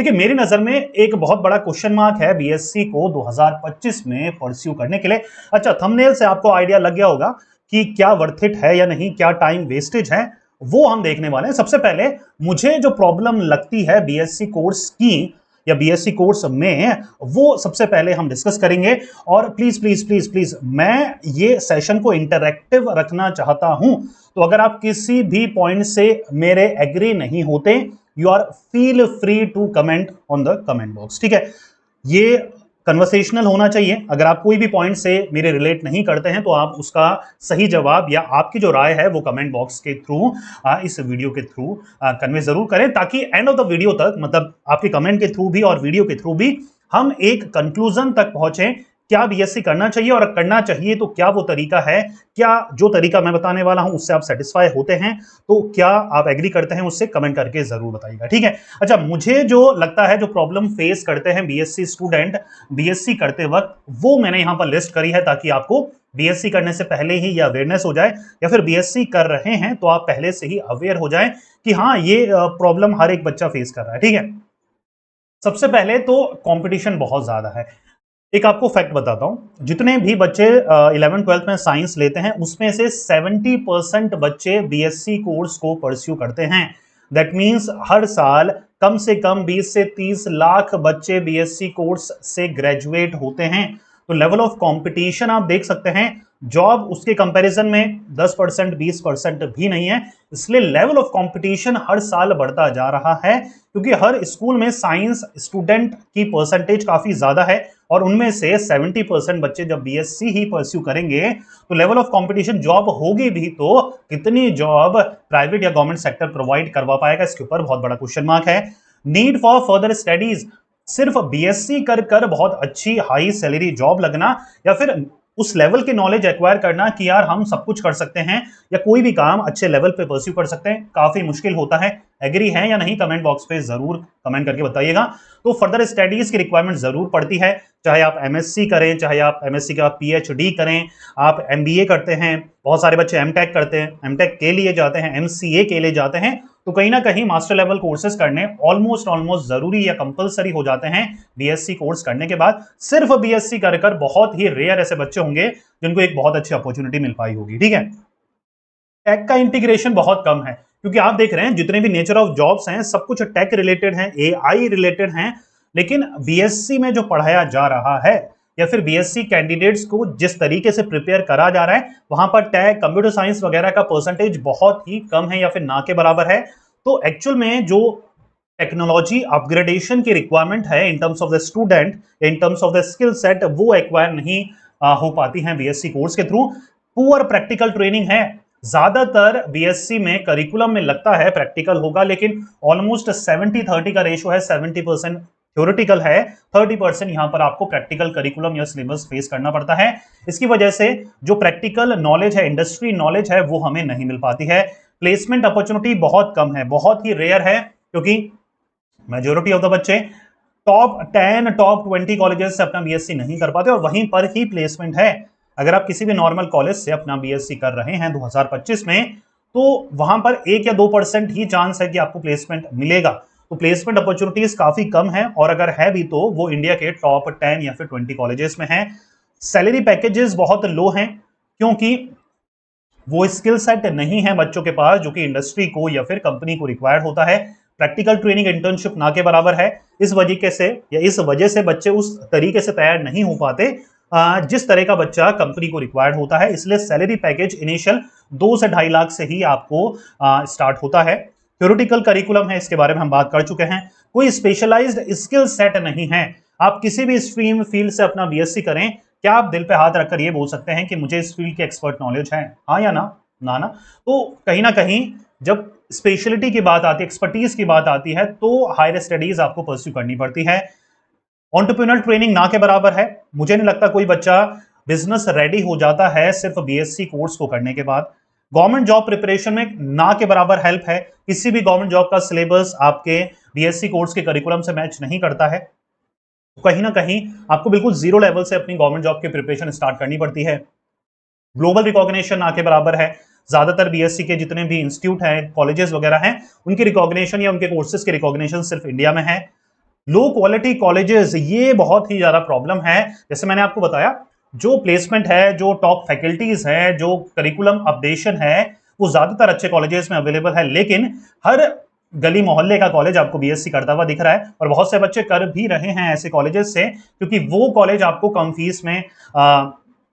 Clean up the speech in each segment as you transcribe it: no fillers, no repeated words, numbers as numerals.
देखिए, मेरी नजर में एक बहुत बड़ा क्वेश्चन मार्क है बीएससी को 2025 में परस्यू करने के लिए। अच्छा, थंबनेल से आपको आइडिया लग गया होगा कि क्या वर्थ इट है या नहीं, क्या टाइम वेस्टेज है, वो हम देखने वाले हैं। सबसे पहले मुझे जो प्रॉब्लम लगती है बीएससी कोर्स की या बीएससी कोर्स में, वो सबसे पहले हम डिस्कस करेंगे। और प्लीज प्लीज प्लीज प्लीज, मैं ये सेशन को इंटरैक्टिव रखना चाहता हूं, तो अगर आप किसी भी पॉइंट से मेरे एग्री नहीं होते, you are feel free to comment on the comment box. ठीक है, ये कन्वर्सेशनल होना चाहिए। अगर आप कोई भी पॉइंट से मेरे रिलेट नहीं करते हैं तो आप उसका सही जवाब या आपकी जो राय है वो कमेंट बॉक्स के थ्रू, इस वीडियो के थ्रू कन्वे जरूर करें, ताकि एंड ऑफ द वीडियो तक, मतलब आपके कमेंट के थ्रू भी और वीडियो के थ्रू भी, हम एक कंक्लूजन तक पहुंचे। क्या बीएससी करना चाहिए, और करना चाहिए तो क्या वो तरीका है, क्या जो तरीका मैं बताने वाला हूं उससे आप सेटिस्फाई होते हैं, तो क्या आप एग्री करते हैं, उससे कमेंट करके जरूर बताइएगा। ठीक है। अच्छा, मुझे जो लगता है, जो प्रॉब्लम फेस करते हैं बीएससी स्टूडेंट बीएससी करते वक्त, वो मैंने यहां पर लिस्ट करी है, ताकि आपको बीएससी करने से पहले ही ये अवेयरनेस हो जाए, या फिर बीएससी कर रहे हैं तो आप पहले से ही अवेयर हो जाए कि हाँ, ये प्रॉब्लम हर एक बच्चा फेस कर रहा है। ठीक है। सबसे पहले तो कंपटीशन बहुत ज्यादा है। एक आपको फैक्ट बताता हूं, जितने भी बच्चे 11th-12th में साइंस लेते हैं, उसमें से 70% बच्चे बीएससी कोर्स को परस्यू करते हैं। दैट मींस हर साल कम से कम 20 से 30 लाख बच्चे बीएससी कोर्स से ग्रेजुएट होते हैं। तो लेवल ऑफ कंपटीशन आप देख सकते हैं। जॉब उसके कंपैरिजन में 10% 20% भी नहीं है। इसलिए लेवल ऑफ कंपटीशन हर साल बढ़ता जा रहा है, क्योंकि हर स्कूल में साइंस स्टूडेंट की परसेंटेज काफी ज्यादा है, और उनमें से 70% बच्चे जब बीएससी ही परस्यू करेंगे तो लेवल ऑफ कंपटीशन, जॉब होगी भी तो कितनी जॉब प्राइवेट या गवर्नमेंट सेक्टर प्रोवाइड करवा पाएगा, इसके ऊपर बहुत बड़ा क्वेश्चन मार्क है। नीड फॉर फर्दर स्टडीज, सिर्फ बीएससी कर कर बहुत अच्छी हाई सैलरी जॉब लगना, या फिर उस लेवल की नॉलेज एक्वायर करना कि यार हम सब कुछ कर सकते हैं या कोई भी काम अच्छे लेवल पे परस्यू कर सकते हैं, काफी मुश्किल होता है। एग्री है या नहीं, कमेंट बॉक्स पे जरूर कमेंट करके बताइएगा। तो फर्दर स्टडीज की रिक्वायरमेंट जरूर पड़ती है, चाहे आप एमएससी करें, चाहे आप एमएससी के बाद पीएचडी करें, आप एमबीए करते हैं, बहुत सारे बच्चे एमटेक करते हैं, एमटेक के लिए जाते हैं, एमसीए के लिए जाते हैं, तो कहीं ना कहीं मास्टर लेवल कोर्सेज करने ऑलमोस्ट जरूरी या कंपलसरी हो जाते हैं बीएससी कोर्स करने के बाद। सिर्फ बीएससी कर कर बहुत ही रेयर ऐसे बच्चे होंगे जिनको एक बहुत अच्छी अपॉर्चुनिटी मिल पाई होगी। ठीक है। टेक का इंटीग्रेशन बहुत कम है, क्योंकि आप देख रहे हैं जितने भी नेचर ऑफ जॉब्स हैं सब कुछ टेक रिलेटेड हैं, एआई रिलेटेड हैं, लेकिन बीएससी में जो पढ़ाया जा रहा है या फिर बीएससी कैंडिडेट्स को जिस तरीके से प्रिपेयर करा जा रहा है, वहां पर टेक, कंप्यूटर साइंस वगैरह का परसेंटेज बहुत ही कम है या फिर ना के बराबर है। तो एक्चुअल में जो टेक्नोलॉजी अपग्रेडेशन की रिक्वायरमेंट है in terms of the student, in terms of the skill set, वो एक्वायर नहीं हो पाती हैं बीएससी कोर्स के थ्रू। पुअर प्रैक्टिकल ट्रेनिंग है। ज्यादातर बीएससी में करिकुलम में लगता है प्रैक्टिकल होगा, लेकिन ऑलमोस्ट 70-30 का रेशो है। 70% थ्योरेटिकल है, 30% यहां पर आपको प्रैक्टिकल करिकुलम या सिलेबस फेस करना पड़ता है। इसकी वजह से जो प्रैक्टिकल नॉलेज है, इंडस्ट्री नॉलेज है, वो हमें नहीं मिल पाती है। प्लेसमेंट अपॉर्चुनिटी बहुत कम है, बहुत ही रेयर है, क्योंकि मेजोरिटी ऑफ द बच्चे टॉप 10 टॉप 20 कॉलेजेस से अपना बीएससी नहीं कर पाते, और वहीं पर ही प्लेसमेंट है। अगर आप किसी भी नॉर्मल कॉलेज से अपना बीएससी कर रहे हैं 2025 में, तो वहां पर 1 या 2% ही चांस है कि आपको प्लेसमेंट मिलेगा। तो प्लेसमेंट अपॉर्चुनिटीज काफी कम है, और अगर है भी तो वो इंडिया के टॉप 10 या फिर 20 कॉलेजेस में है। सैलरी पैकेजेस बहुत लो हैं, क्योंकि वो स्किल सेट नहीं है बच्चों के पास जो कि इंडस्ट्री को या फिर कंपनी को रिक्वायर्ड होता है। प्रैक्टिकल ट्रेनिंग, इंटर्नशिप ना के बराबर है। इस वजह से बच्चे उस तरीके से तैयार नहीं हो पाते जिस तरह का बच्चा कंपनी को रिक्वायर्ड होता है। इसलिए सैलरी पैकेज इनिशियल 2 से 2.5 लाख से ही आपको स्टार्ट होता है। थ्योरेटिकल करिकुलम है, इसके बारे में हम बात कर चुके हैं। कोई स्पेशलाइज्ड स्किल सेट नहीं है। आप किसी भी स्ट्रीम फील्ड से अपना बीएससी करें, क्या आप दिल पे हाथ रखकर ये बोल सकते हैं कि मुझे इस फील्ड की एक्सपर्ट नॉलेज है? हाँ या ना? ना ना। तो कहीं ना कहीं जब स्पेशलिटी की बात आती है, एक्सपर्टीज की बात आती है, तो हायर स्टडीज आपको परस्यू करनी पड़ती है। एंटरप्रेन्योर ट्रेनिंग ना के बराबर है। मुझे नहीं लगता कोई बच्चा बिजनेस रेडी हो जाता है सिर्फ बीएससी कोर्स को करने के बाद। गवर्नमेंट जॉब प्रिपरेशन में ना के बराबर हेल्प है। किसी भी गवर्नमेंट जॉब का सिलेबस आपके बीएससी कोर्स के करिकुलम से मैच नहीं करता है। कहीं ना कहीं आपको बिल्कुल जीरो लेवल से अपनी गवर्नमेंट जॉब की प्रिपरेशन स्टार्ट करनी पड़ती है। ग्लोबल रिकॉग्निशन ना के बराबर है। ज्यादातर बीएससी के जितने भी इंस्टीट्यूट हैं, कॉलेजेस वगैरह हैं, उनकी रिकॉग्निशन या उनके कोर्सेज की रिकॉग्निशन सिर्फ इंडिया में है। लो क्वालिटी कॉलेजेस, ये बहुत ही ज्यादा प्रॉब्लम है। जैसे मैंने आपको बताया, जो प्लेसमेंट है, जो टॉप फैकल्टीज है, जो करिकुलम अपडेशन है, वो ज्यादातर अच्छे कॉलेजेस में अवेलेबल है, लेकिन हर गली मोहल्ले का कॉलेज आपको बीएससी करता हुआ दिख रहा है, और बहुत से बच्चे कर भी रहे हैं ऐसे कॉलेजेस से, क्योंकि वो कॉलेज आपको कम फीस में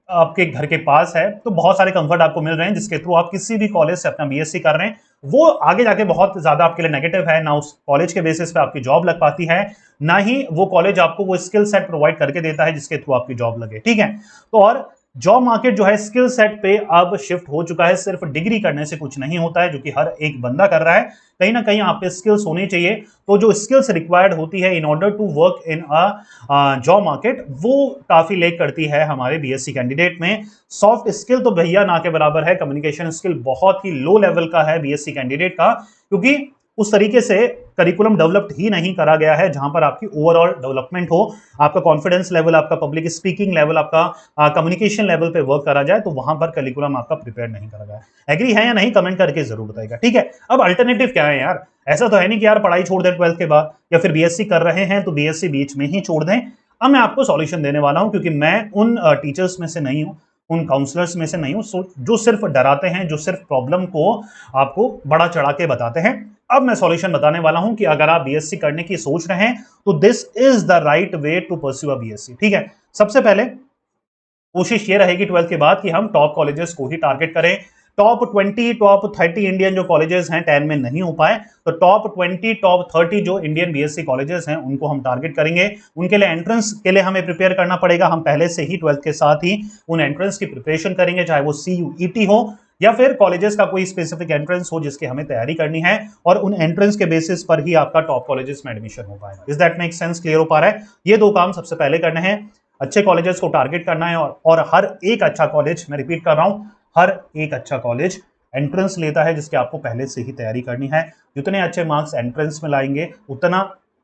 आपके घर के पास है, तो बहुत सारे कंफर्ट आपको मिल रहे हैं, जिसके थ्रू आप किसी भी कॉलेज से अपना बीएससी कर रहे हैं। वो आगे जाके बहुत ज्यादा आपके लिए नेगेटिव है, ना उस कॉलेज के बेसिस पे आपकी जॉब लग पाती है, ना ही वो कॉलेज आपको वो स्किल सेट प्रोवाइड करके देता है जिसके थ्रू आपकी जॉब लगे। ठीक है, तो और जॉब मार्केट जो है स्किल सेट पे अब शिफ्ट हो चुका है। सिर्फ डिग्री करने से कुछ नहीं होता है, जो कि हर एक बंदा कर रहा है। कहीं ना कहीं आप पे स्किल्स होनी चाहिए। तो जो स्किल्स रिक्वायर्ड होती है in order to work in a job market, वो काफी लेक करती है हमारे बीएससी कैंडिडेट में। सॉफ्ट स्किल तो भैया ना के बराबर है, कम्युनिकेशन स्किल बहुत ही लो लेवल का है बीएससी कैंडिडेट का, क्योंकि उस तरीके से करिकुलम डेवलप्ड ही नहीं करा गया है जहां पर आपकी ओवरऑल डेवलपमेंट हो, आपका कॉन्फिडेंस लेवल, आपका पब्लिक स्पीकिंग लेवल, आपका कम्युनिकेशन लेवल पे वर्क करा जाए, तो वहां पर करिकुलम आपका प्रिपेयर नहीं करा गया। एग्री है या नहीं, कमेंट करके जरूर बताइएगा। ठीक है, अब अल्टरनेटिव क्या है यार? ऐसा तो है नहीं कि यार पढ़ाई छोड़ दें 12th के बाद, या फिर बीएससी कर रहे हैं तो बीएससी बीच में ही छोड़ दें। अब मैं आपको सॉल्यूशन देने वाला हूं, क्योंकि मैं उन टीचर्स में से नहीं हूं, उन काउंसलर्स में से नहीं हूं जो सिर्फ डराते हैं, जो सिर्फ प्रॉब्लम को आपको बड़ा चढ़ा के बताते हैं। अब मैं सॉल्यूशन बताने वाला हूं कि अगर आप बीएससी करने की सोच रहे हैं तो this is the right way to pursue a BSc. ठीक है, सबसे पहले कोशिश ये रहेगी 12th के बाद कि हम टॉप कॉलेजेस को ही टारगेट करें। टॉप 20, टॉप 30 इंडियन जो कॉलेजेस हैं 10 में नहीं हो पाए, तो टॉप 20, टॉप 30 जो इंडियन बीएससी कॉलेजेस हैं उनको हम टारगेट करेंगे। उनके लिए एंट्रेंस के लिए हमें प्रिपेयर करना पड़ेगा। हम पहले से ही 12th के साथ ही उन एंट्रेंस की प्रिपरेशन करेंगे, चाहे वो CUET हो या फिर कॉलेजेस का कोई स्पेसिफिक एंट्रेंस हो जिसकी हमें तैयारी करनी है, और उन एंट्रेंस के बेसिस पर ही आपका टॉप कॉलेजेस में एडमिशन हो पाएगा। Is that make sense? Clear हो पा रहा है? ये दो काम सबसे पहले करने हैं, अच्छे कॉलेजेस को टारगेट करना है, और हर एक अच्छा कॉलेज, मैं रिपीट कर रहा हूं, हर एक अच्छा कॉलेज एंट्रेंस लेता है जिसकी आपको पहले से ही तैयारी करनी है। जितने अच्छे मार्क्स एंट्रेंस में लाएंगे उतना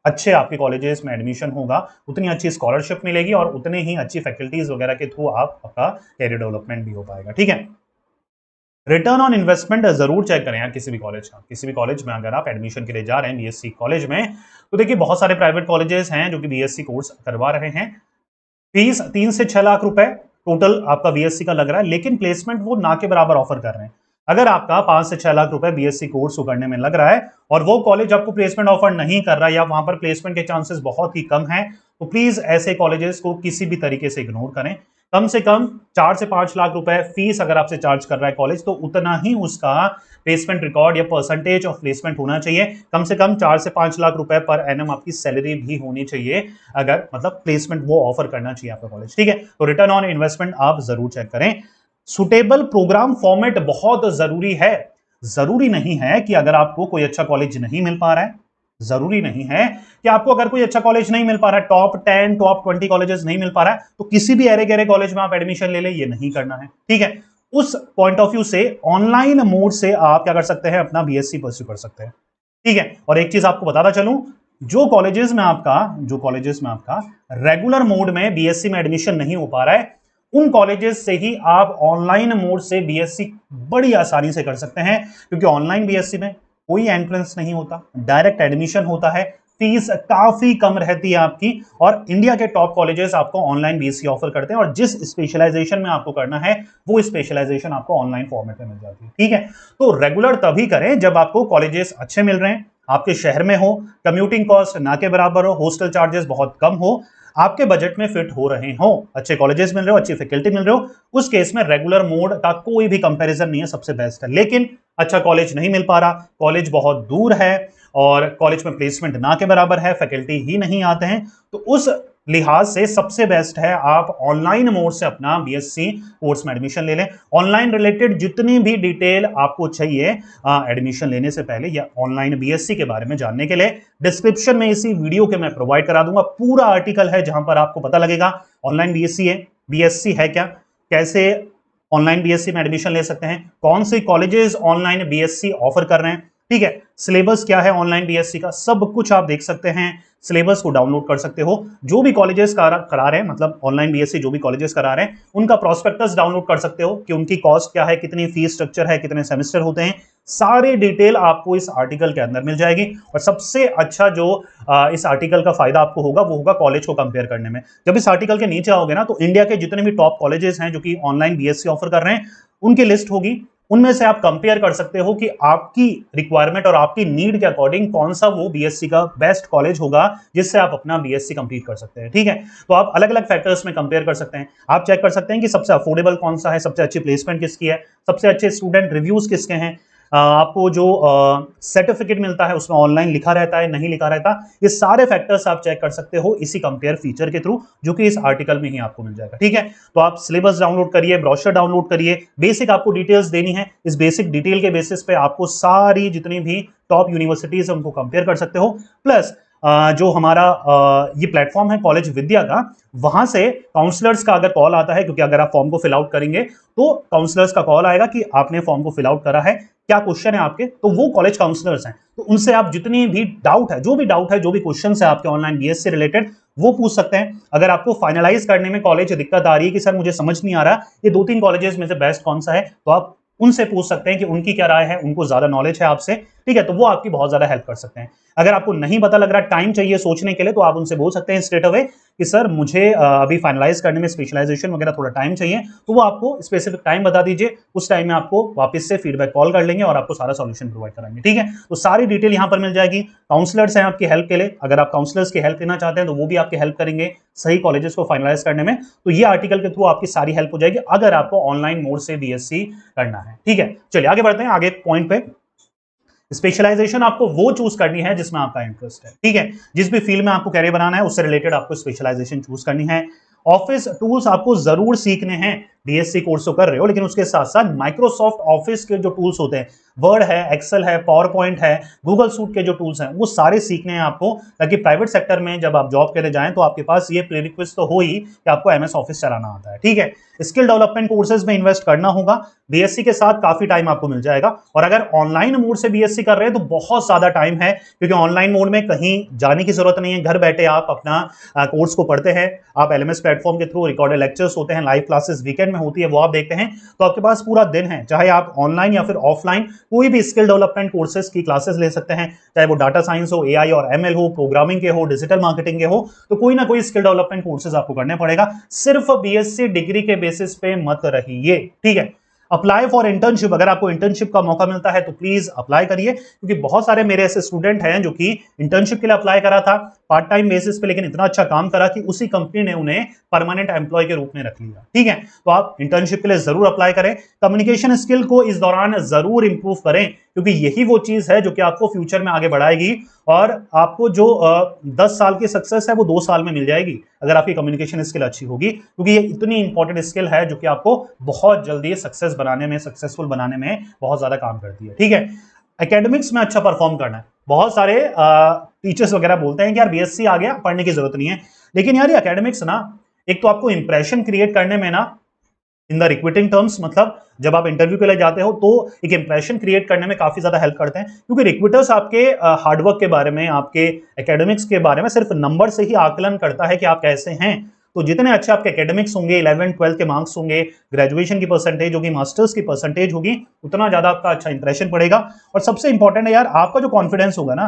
अच्छे आपके कॉलेजेस में एडमिशन होगा, उतनी अच्छी स्कॉलरशिप मिलेगी, और उतने ही अच्छी फैकल्टीज वगैरह के थ्रू आपका कैरियर डेवलपमेंट भी हो पाएगा। ठीक है, रिटर्न ऑन इन्वेस्टमेंट जरूर चेक करें यार किसी भी कॉलेज का। किसी भी कॉलेज में अगर आप एडमिशन के लिए जा रहे हैं बीएससी कॉलेज में, तो देखिए बहुत सारे प्राइवेट कॉलेजेस हैं जो कि बीएससी कोर्स करवा रहे हैं। फीस 3 से 6 लाख रुपए टोटल आपका बीएससी का लग रहा है, लेकिन प्लेसमेंट वो ना के बराबर ऑफर कर रहे हैं। अगर आपका 5 से 6 लाख रुपए बीएससी कोर्स को करने में लग रहा है और वो कॉलेज आपको प्लेसमेंट ऑफर नहीं कर रहा है, या वहां पर प्लेसमेंट के चांसेस बहुत ही कम है, तो प्लीज ऐसे कॉलेजेस को किसी भी तरीके से इग्नोर करें। कम से कम 4 से 5 लाख रुपए फीस अगर आपसे चार्ज कर रहा है कॉलेज, तो उतना ही उसका प्लेसमेंट रिकॉर्ड या परसेंटेज ऑफ प्लेसमेंट होना चाहिए। कम से कम 4 से 5 लाख रुपए पर एनम आपकी सैलरी भी होनी चाहिए, अगर मतलब प्लेसमेंट वो ऑफर करना चाहिए आपका कॉलेज। ठीक है, तो रिटर्न ऑन इन्वेस्टमेंट आप जरूर चेक करें। सुटेबल प्रोग्राम फॉर्मेट बहुत जरूरी है। जरूरी नहीं है कि अगर आपको कोई अच्छा कॉलेज नहीं मिल पा रहा है, जरूरी नहीं है कि आपको अगर कोई अच्छा कॉलेज नहीं मिल पा रहा है, टॉप 10, टॉप 20 कॉलेजेस नहीं मिल पा रहा है, तो किसी भी अरे गहरे कॉलेज में आप एडमिशन ले ले, ये नहीं करना है। ठीक है, उस पॉइंट ऑफ व्यू से ऑनलाइन मोड से आप क्या कर सकते हैं, अपना बीएससी परस्यू कर सकते हैं। ठीक है, और एक चीज आपको बताता चलूं, जो कॉलेजेस में आपका रेगुलर मोड में बीएससी में एडमिशन नहीं हो पा रहा है, उन कॉलेजेस से ही आप ऑनलाइन मोड से बीएससी बड़ी आसानी से कर सकते हैं, क्योंकि ऑनलाइन बीएससी में कोई एंट्रेंस नहीं होता, डायरेक्ट एडमिशन होता है, फीस काफी कम रहती है आपकी, और इंडिया के टॉप कॉलेजेस आपको ऑनलाइन बीएससी ऑफर करते हैं, और जिस स्पेशलाइजेशन में आपको करना है वो स्पेशलाइजेशन आपको ऑनलाइन फॉर्मेट में मिल जाती है। ठीक है, तो रेगुलर तभी करें जब आपको कॉलेजेस अच्छे मिल रहे हैं, आपके शहर में हो, कम्यूटिंग कॉस्ट ना के बराबर हो, हॉस्टल चार्जेस बहुत कम हो, आपके बजट में फिट हो रहे हो, अच्छे कॉलेजेस मिल रहे हो, अच्छी फैकल्टी मिल रहे हो, उस केस में रेगुलर मोड का कोई भी कंपैरिजन नहीं है, सबसे बेस्ट है। लेकिन अच्छा कॉलेज नहीं मिल पा रहा, कॉलेज बहुत दूर है, और कॉलेज में प्लेसमेंट ना के बराबर है, फैकल्टी ही नहीं आते हैं, तो उस लिहाज से सबसे बेस्ट है आप ऑनलाइन मोड से अपना बीएससी कोर्स में एडमिशन ले लें। ऑनलाइन रिलेटेड जितनी भी डिटेल आपको चाहिए एडमिशन लेने से पहले या ऑनलाइन बीएससी के बारे में जानने के लिए, डिस्क्रिप्शन में इसी वीडियो के मैं प्रोवाइड करा दूंगा, पूरा आर्टिकल है जहां पर आपको पता लगेगा ऑनलाइन बीएससी है क्या, कैसे ऑनलाइन बीएससी में एडमिशन ले सकते हैं, कौन से कॉलेजेस ऑनलाइन बीएससी ऑफर कर रहे हैं, ठीक है, सिलेबस क्या है ऑनलाइन बीएससी का, सब कुछ आप देख सकते हैं। सिलेबस को डाउनलोड कर सकते हो। जो भी कॉलेजेस करा रहे हैं, मतलब ऑनलाइन बीएससी जो भी कॉलेजेस करा रहे हैं, उनका प्रोस्पेक्टस डाउनलोड कर सकते हो कि उनकी कॉस्ट क्या है, कितनी फीस स्ट्रक्चर है, कितने सेमेस्टर होते हैं, सारी डिटेल आपको इस आर्टिकल के अंदर मिल जाएगी। और सबसे अच्छा जो इस आर्टिकल का फायदा आपको होगा वो होगा कॉलेज को कंपेयर करने में। जब इस आर्टिकल के नीचे आओगे ना, तो इंडिया के जितने भी टॉप कॉलेजेस हैं जो कि ऑनलाइन बीएससी ऑफर कर रहे हैं, उनकी लिस्ट होगी। उनमें से आप कंपेयर कर सकते हो कि आपकी रिक्वायरमेंट और आपकी नीड के अकॉर्डिंग कौन सा वो बीएससी का बेस्ट कॉलेज होगा जिससे आप अपना बीएससी कंप्लीट कर सकते हैं। ठीक है, तो आप अलग अलग फैक्टर्स में कंपेयर कर सकते हैं। आप चेक कर सकते हैं कि सबसे अफोर्डेबल कौन सा है, सबसे अच्छी प्लेसमेंट किसकी है, सबसे अच्छे स्टूडेंट रिव्यूज किसके हैं, आपको जो सर्टिफिकेट मिलता है उसमें ऑनलाइन लिखा रहता है, नहीं लिखा रहता, ये सारे फैक्टर्स आप चेक कर सकते हो इसी कंपेयर फीचर के थ्रू, जो कि इस आर्टिकल में ही आपको मिल जाएगा। ठीक है, तो आप सिलेबस डाउनलोड करिए, ब्रोशर डाउनलोड करिए, बेसिक आपको डिटेल्स देनी है। इस बेसिक डिटेल के बेसिस पे आपको सारी जितनी भी टॉप यूनिवर्सिटीज है उनको कंपेयर कर सकते हो। प्लस जो हमारा ये प्लेटफॉर्म है कॉलेज विद्या का, वहां से काउंसलर्स का अगर कॉल आता है, क्योंकि अगर आप फॉर्म को फिल आउट करेंगे तो काउंसलर्स का कॉल आएगा कि आपने फॉर्म को फिल आउट करा है, क्या क्वेश्चन है आपके, तो वो कॉलेज काउंसलर्स हैं, तो उनसे आप जितनी भी डाउट है, जो भी डाउट है, जो भी क्वेश्चन है आपके ऑनलाइन बीएस से रिलेटेड, वो पूछ सकते हैं। अगर आपको फाइनलाइज करने में कॉलेज दिक्कत आ रही है कि सर मुझे समझ नहीं आ रहा ये 2-3 कॉलेजेस में से बेस्ट कौन सा है, तो आप उनसे पूछ सकते हैं कि उनकी क्या राय है, उनको ज्यादा नॉलेज है आपसे। ठीक है, तो वो आपकी बहुत ज्यादा हेल्प कर सकते हैं। अगर आपको नहीं पता लग रहा, टाइम चाहिए सोचने के लिए, तो आप उनसे बोल सकते हैं स्ट्रेट अवे कि सर मुझे अभी फाइनलाइज करने में स्पेशलाइजेशन वगैरह थोड़ा टाइम चाहिए, तो वो आपको स्पेसिफिक टाइम बता दीजिए, उस टाइम में आपको वापस से फीडबैक कॉल कर लेंगे और आपको सारा सॉल्यूशन प्रोवाइड कराएंगे। ठीक है, तो सारी डिटेल यहां पर मिल जाएगी। काउंसलर्स हैं आपकी हेल्प के लिए, अगर आप काउंसलर्स की हेल्प लेना चाहते हैं तो वो भी आपकी हेल्प करेंगे सही कॉलेजेस को फाइनलाइज करने में। तो ये आर्टिकल के थ्रू आपकी सारी हेल्प हो जाएगी अगर आपको ऑनलाइन मोड से बीएससी करना है। ठीक है, चलिए आगे बढ़ते हैं आगे पॉइंट पे। स्पेशलाइजेशन आपको वो चूज करनी है जिसमें आपका इंटरेस्ट है। ठीक है, जिस भी फील्ड में आपको कैरियर बनाना है उससे रिलेटेड आपको स्पेशलाइजेशन चूज करनी है। ऑफिस टूल्स आपको जरूर सीखने हैं, बीएससी कोर्स तो कर रहे हो, लेकिन उसके साथ साथ माइक्रोसॉफ्ट ऑफिस के जो टूल्स होते हैं, वर्ड है, एक्सेल है, पावर पॉइंट है, गूगल सूट के जो टूल्स हैं, वो सारे सीखने हैं आपको, ताकि प्राइवेट सेक्टर में जब आप जॉब करने जाएं तो आपके पास ये प्रीरिक्विजिट तो हो ही कि आपको एमएस ऑफिस चलाना आता है। ठीक है, स्किल डेवलपमेंट कोर्सेज में इन्वेस्ट करना होगा, बीएससी के साथ काफी टाइम आपको मिल जाएगा। और अगर ऑनलाइन मोड से बीएससी कर रहे हैं तो बहुत ज्यादा टाइम है, क्योंकि ऑनलाइन मोड में कहीं जाने की जरूरत नहीं है, घर बैठे आप अपना कोर्स को पढ़ते हैं। आप एलएमएस प्लेटफॉर्म के थ्रू रिकॉर्डेड लेक्चर्स होते हैं, लाइव क्लासेस वीकेंड में होती है, वो आप देखते हैं, तो आपके पास पूरा दिन है। चाहे आप ऑनलाइन या फिर ऑफलाइन कोई भी स्किल डेवलपमेंट कोर्सेज की क्लासेस ले सकते हैं, चाहे वो डाटा साइंस हो, एआई और एमएल हो, प्रोग्रामिंग के हो, डिजिटल मार्केटिंग के हो, तो कोई ना कोई स्किल डेवलपमेंट कोर्सेज आपको करने पड़ेगा। सिर्फ बीएससी डिग्री के बेसिस पे मत रहिए। ठीक है, अप्लाई फॉर इंटर्नशिप, अगर आपको इंटर्नशिप का मौका मिलता है तो प्लीज अप्लाई करिए, क्योंकि बहुत सारे मेरे ऐसे स्टूडेंट हैं जो कि इंटर्नशिप के लिए अप्लाई करा था पार्ट टाइम बेसिस पे, लेकिन इतना अच्छा काम करा कि उसी कंपनी ने उन्हें परमानेंट एम्प्लॉय के रूप में रख लिया। ठीक है, तो आप इंटर्नशिप के लिए जरूर अप्लाई करें। कम्युनिकेशन स्किल को इस दौरान जरूर इंप्रूव करें, क्योंकि यही वो चीज है जो कि आपको फ्यूचर में आगे बढ़ाएगी, और आपको जो 10 साल की सक्सेस है वो 2 साल में मिल जाएगी अगर आपकी कम्युनिकेशन स्किल अच्छी होगी, क्योंकि ये इतनी इंपॉर्टेंट स्किल है जो कि आपको बहुत जल्दी सक्सेस बनाने में, सक्सेसफुल बनाने में बहुत ज्यादा काम करती है। ठीक है, एकेडमिक्स में अच्छा परफॉर्म करना है। बहुत सारे टीचर्स वगैरह बोलते हैं कि यार बीएससी आ गया, पढ़ने की जरूरत नहीं है, लेकिन यार ये एकेडमिक्स ना, एक तो आपको इंप्रेशन क्रिएट करने में ना, इन द रिक्रूटिंग टर्म्स, मतलब जब आप इंटरव्यू के लिए जाते हो तो एक इंप्रेशन क्रिएट करने में काफी ज्यादा हेल्प करते हैं, क्योंकि रिक्रूटर्स आपके हार्डवर्क के बारे में, आपके एकेडमिक्स के बारे में सिर्फ नंबर से ही आकलन करता है कि आप कैसे हैं। तो जितने अच्छे आपके एकेडमिक्स होंगे, 11-12 के मार्क्स होंगे, ग्रेजुएशन की परसेंटेज होगी, मास्टर्स की परसेंटेज होगी, उतना ज्यादा आपका अच्छा इंप्रेशन पड़ेगा। और सबसे इंपॉर्टेंट है यार, आपका जो कॉन्फिडेंस होगा ना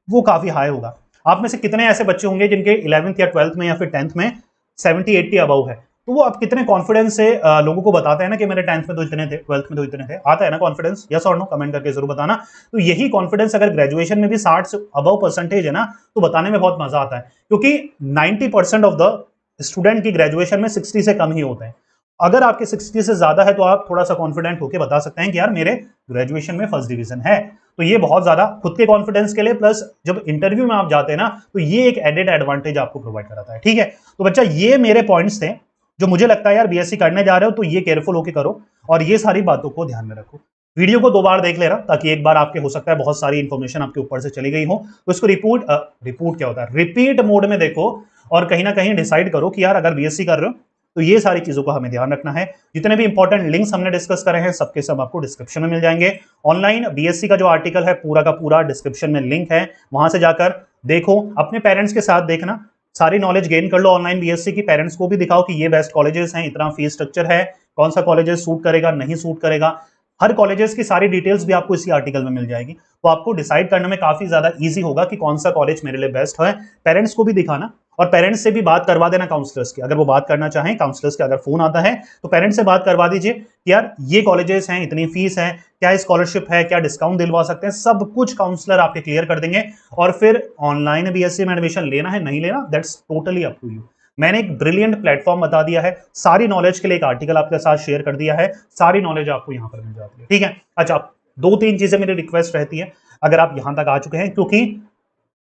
वो काफी हाई होगा। आप में से कितने ऐसे बच्चे होंगे जिनके 11th या 12th में या फिर 10th में 70-80 अबव है, तो वो आप कितने कॉन्फिडेंस से लोगों को बताते हैं ना कि मेरे 10th में तो इतने थे, 12th में तो इतने थे, आता है ना कॉन्फिडेंस? यस और नो कमेंट करके जरूर बताना। तो यही कॉन्फिडेंस अगर ग्रेजुएशन में भी 60 से अबव परसेंटेज है ना, तो बताने में बहुत मजा आता है, क्योंकि 90% ऑफ द स्टूडेंट की ग्रेजुएशन में 60 से कम ही होते हैं। अगर आपके 60 से ज्यादा है तो आप थोड़ा सा कॉन्फिडेंट होकर बता सकते हैं कि यार मेरे ग्रेजुएशन में फर्स्ट डिवीजन है। तो ये बहुत ज्यादा खुद के कॉन्फिडेंस के लिए, प्लस जब इंटरव्यू में आप जाते हैं ना, तो ये एक एडेड एडवांटेज आपको प्रोवाइड कराता है। ठीक है, तो बच्चा ये मेरे पॉइंट्स थे जो मुझे लगता है यार बीएससी करने जा रहे हो तो ये केयरफुल होकर करो, और ये सारी बातों को ध्यान में रखो। वीडियो को 2 बार देख ले रहा, ताकि एक बार आपके हो सकता है बहुत सारी इंफॉर्मेशन आपके ऊपर से चली गई हो, तो इसको रिपोर्ट क्या होता है, रिपीट मोड में देखो, और कहीं ना कहीं डिसाइड करो कि यार अगर बीएससी कर रहे हो तो ये सारी चीजों का हमें ध्यान रखना है। जितने भी इंपॉर्टेंट लिंक्स हमने डिस्कस करे हैं सबके सब आपको डिस्क्रिप्शन में मिल जाएंगे। ऑनलाइन बीएससी का जो आर्टिकल है पूरा का पूरा डिस्क्रिप्शन में लिंक है, वहां से जाकर देखो, अपने पेरेंट्स के साथ देखना, सारी नॉलेज गेन कर लो ऑनलाइन बीएससी की, पेरेंट्स को भी दिखाओ कि ये बेस्ट कॉलेजेस हैं, इतना फीस स्ट्रक्चर है, कौन सा कॉलेजेस सूट करेगा नहीं सूट करेगा, हर कॉलेजेस की सारी डिटेल्स भी आपको इसी आर्टिकल में मिल जाएगी। तो आपको डिसाइड करने में काफी ज्यादा इजी होगा कि कौन सा कॉलेज मेरे लिए बेस्ट है। पेरेंट्स को भी दिखाना और पेरेंट्स से भी बात करवा देना काउंसलर्स की, अगर वो बात करना चाहें, काउंसलर्स का अगर फोन आता है तो पेरेंट्स से बात करवा दीजिए कि यार ये कॉलेजेस हैं, इतनी फीस है, क्या स्कॉलरशिप है, क्या डिस्काउंट दिलवा सकते हैं, सब कुछ काउंसलर आपके क्लियर कर देंगे। और फिर ऑनलाइन बीएससी में एडमिशन लेना है नहीं लेना, that's totally up to you. मैंने एक ब्रिलियंट प्लेटफॉर्म बता दिया है, सारी नॉलेज के लिए एक आर्टिकल आपके साथ शेयर कर दिया है, सारी नॉलेज आपको यहां पर मिल जाती है, ठीक है। अच्छा, 2-3 चीजें मेरी रिक्वेस्ट रहती है, अगर आप यहां तक आ चुके हैं, क्योंकि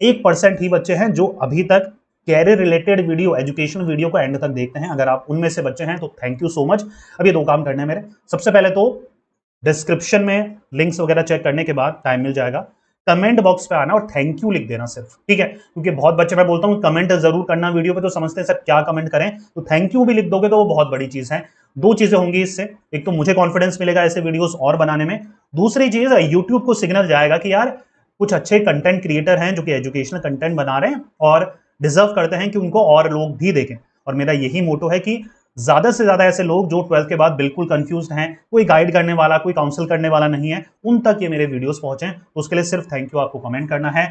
1% ही बच्चे हैं जो अभी तक career related video, education video को एंड तक देखते हैं, अगर आप उनमें से बच्चे हैं तो थैंक यू सो मच। अब ये 2 काम करने हैं मेरे। सबसे पहले तो डिस्क्रिप्शन में लिंक्स वगैरह चेक करने के बाद टाइम मिल जाएगा, कमेंट बॉक्स पे आना और थैंक यू लिख देना सिर्फ, ठीक है, क्योंकि बहुत बच्चे, मैं बोलता हूँ कमेंट जरूर करना वीडियो पे, तो समझते हैं सर क्या कमेंट करें, तो थैंक यू भी लिख दोगे तो वो बहुत बड़ी चीज है। 2 चीजें होंगी इससे, एक तो मुझे कॉन्फिडेंस मिलेगा ऐसे वीडियोस और बनाने में, दूसरी चीज यूट्यूब को सिग्नल जाएगा कि यार कुछ अच्छे कंटेंट क्रिएटर हैं जो कि एजुकेशनल कंटेंट बना रहे हैं और डिजर्व करते हैं कि उनको और लोग भी देखें। और मेरा यही मोटो है कि ज्यादा से ज्यादा ऐसे लोग जो 12th के बाद बिल्कुल कंफ्यूज्ड हैं, कोई गाइड करने वाला, कोई काउंसिल करने वाला नहीं है, उन तक ये मेरे वीडियोस पहुंचे। तो उसके लिए सिर्फ थैंक यू आपको कमेंट करना है,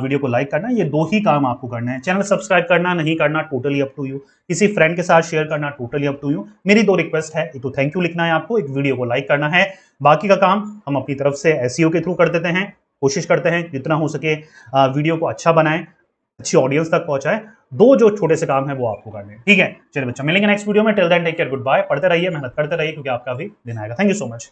वीडियो को लाइक करना है, ये 2 ही काम आपको करना है। चैनल सब्सक्राइब करना नहीं करना टोटली अप टू यू, किसी फ्रेंड के साथ शेयर करना टोटली अप टू यू। मेरी 2 रिक्वेस्ट है, एक तो थैंक यू लिखना है आपको, एक वीडियो को लाइक करना है, बाकी का काम हम अपनी तरफ से एसईओ के थ्रू कर देते हैं, कोशिश करते हैं जितना हो सके वीडियो को अच्छा बनाएं, अच्छी ऑडियंस तक पहुंचाए। 2 जो छोटे से काम है वो आपको करने हैं, ठीक है। चलिए बच्चों, मिलेंगे नेक्स्ट वीडियो में, till then take care, good bye. पढ़ते रहिए, मेहनत करते रहिए, क्योंकि आपका भी दिन आएगा। Thank you so much.